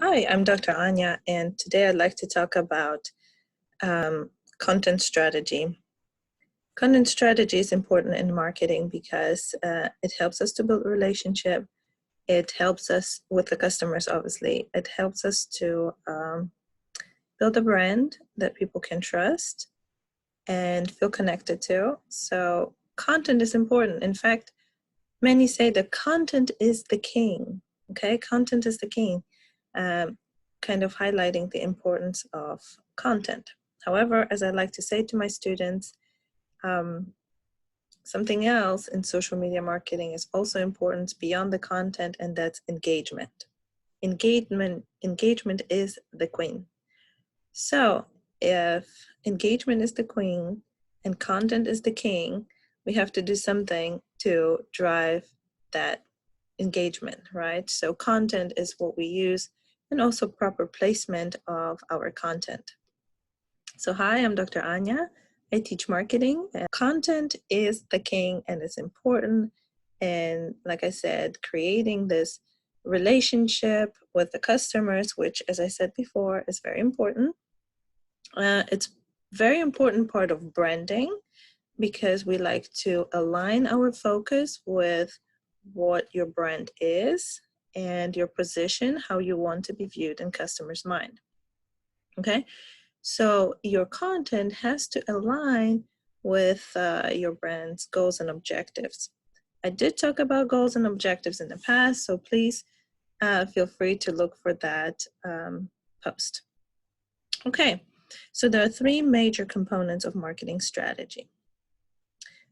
Hi, I'm Dr. Anya, and today I'd like to talk about content strategy. Content strategy is important in marketing because it helps us to build a relationship. It helps us with the customers, obviously. It helps us to build a brand that people can trust and feel connected to. So content is important. In fact, many say that content is the king. Okay, content is the king. Kind of highlighting the importance of content. However, as I like to say to my students, something else in social media marketing is also important beyond the content, and that's engagement. Engagement is the queen. So if engagement is the queen and content is the king, we have to do something to drive that engagement, right? So content is what we use, and also proper placement of our content. So hi, I'm Dr. Anya. I teach marketing. Content is the king and it's important. And like I said, creating this relationship with the customers, which as I said before, is very important. It's very important part of branding because we like to align our focus with what your brand is and your position, how you want to be viewed in customers' mind. Okay, so your content has to align with your brand's goals and objectives. I did talk about goals and objectives in the past, so please feel free to look for that post. Okay, so there are three major components of marketing strategy.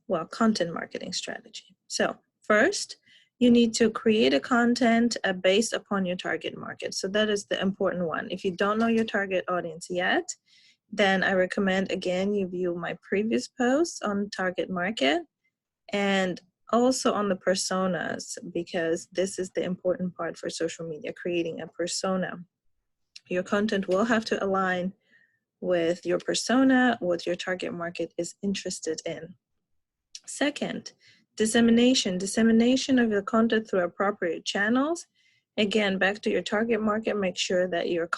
Well, content marketing strategy. So first, you need to create a content based upon your target market. So that is the important one. If you don't know your target audience yet, then I recommend, again, you view my previous posts on target market and also on the personas, because this is the important part for social media, creating a persona. Your content will have to align with your persona, what your target market is interested in. Second, dissemination of your content through appropriate channels. Again, back to your target market, make sure that your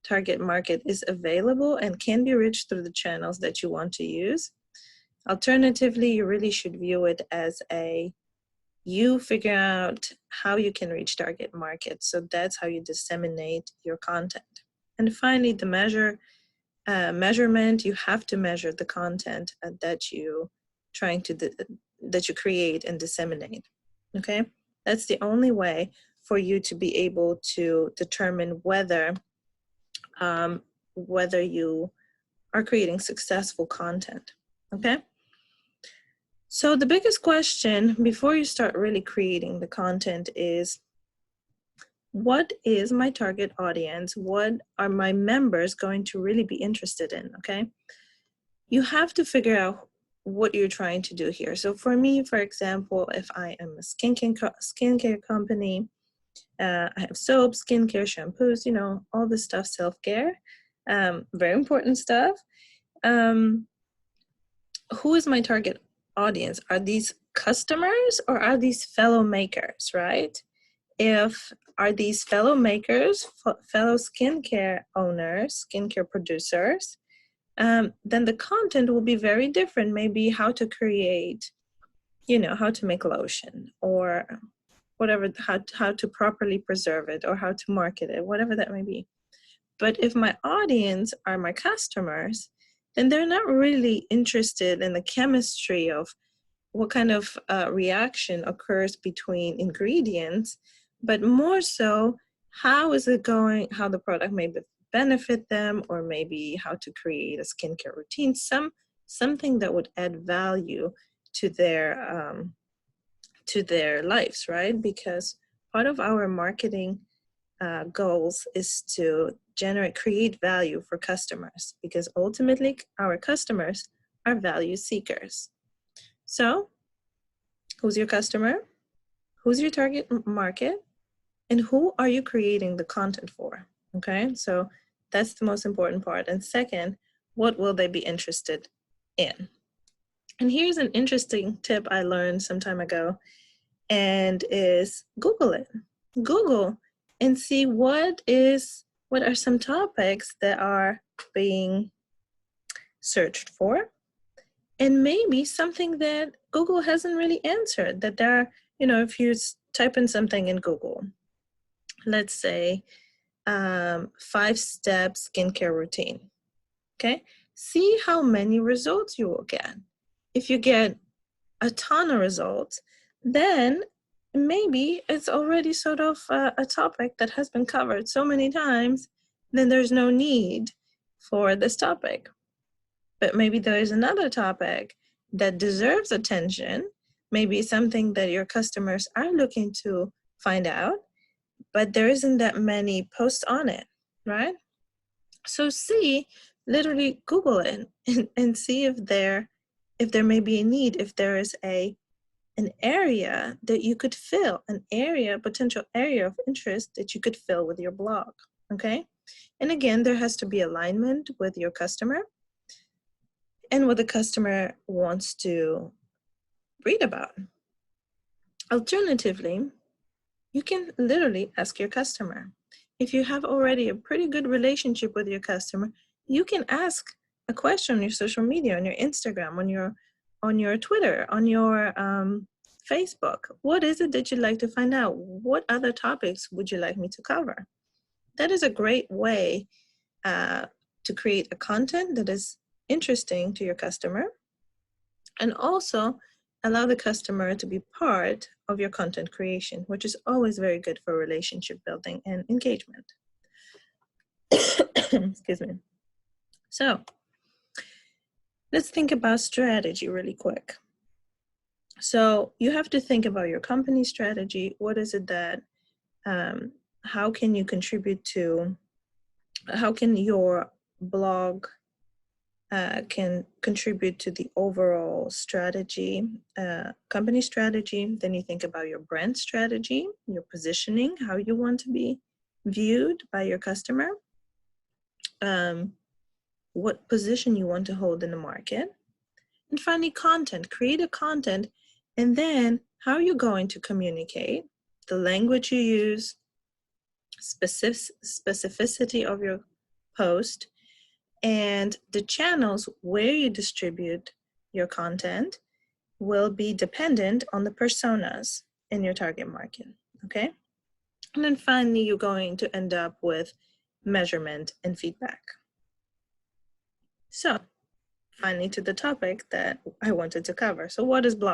target market is available and can be reached through the channels that you want to use. Alternatively, you really should view it as you figure out how you can reach target market. So that's how you disseminate your content. And finally, the measurement. You have to measure the content that you create and disseminate. Okay, that's the only way for you to be able to determine whether you are creating successful content. Okay, so the biggest question before you start really creating the content is, what is my target audience? What are my members going to really be interested in? Okay, you have to figure out what you're trying to do here. So for me, for example, if I am a skincare company, I have soap, skincare, shampoos, all this stuff, self-care, very important stuff. Who is my target audience? Are these customers or are these fellow makers, right? Are these fellow makers, fellow skincare owners, skincare producers, then the content will be very different. Maybe how to create, how to make lotion, or whatever, how to properly preserve it, or how to market it, whatever that may be. But if my audience are my customers, then they're not really interested in the chemistry of what kind of reaction occurs between ingredients, but more so, how is it going, how the product may benefit them, or maybe how to create a skincare routine, something that would add value to their lives, right? Because part of our marketing goals is to create value for customers, because ultimately our customers are value seekers. So who's your customer? Who's your target market? And who are you creating the content for? Okay, so that's the most important part. And second, what will they be interested in? And here's an interesting tip I learned some time ago, and is Google it. Google and see what are some topics that are being searched for, and maybe something that Google hasn't really answered, that there are, if you type in something in Google, let's say 5-step skincare routine, okay? See how many results you will get. If you get a ton of results, then maybe it's already sort of a topic that has been covered so many times, then there's no need for this topic. But maybe there is another topic that deserves attention, maybe something that your customers are looking to find out, but there isn't that many posts on it, right? So literally Google it and see if there may be a need, if there is an area that you could fill, potential area of interest that you could fill with your blog, okay? And again, there has to be alignment with your customer and what the customer wants to read about. Alternatively, you can literally ask your customer. If you have already a pretty good relationship with your customer, you can ask a question on your social media, on your Instagram, on your Twitter, on your Facebook. What is it that you'd like to find out? What other topics would you like me to cover? That is a great way to create a content that is interesting to your customer, and also allow the customer to be part of your content creation, which is always very good for relationship building and engagement. Excuse me. So let's think about strategy really quick. So you have to think about your company strategy. What is it that, how can you contribute to, how can your blog can contribute to the overall strategy, company strategy. Then you think about your brand strategy, your positioning, how you want to be viewed by your customer, what position you want to hold in the market, and finally content. Create a content, and then how you're going to communicate, the language you use, specificity of your post, and the channels where you distribute your content will be dependent on the personas in your target market, okay? And then finally, you're going to end up with measurement and feedback. So finally, to the topic that I wanted to cover. So what is blog?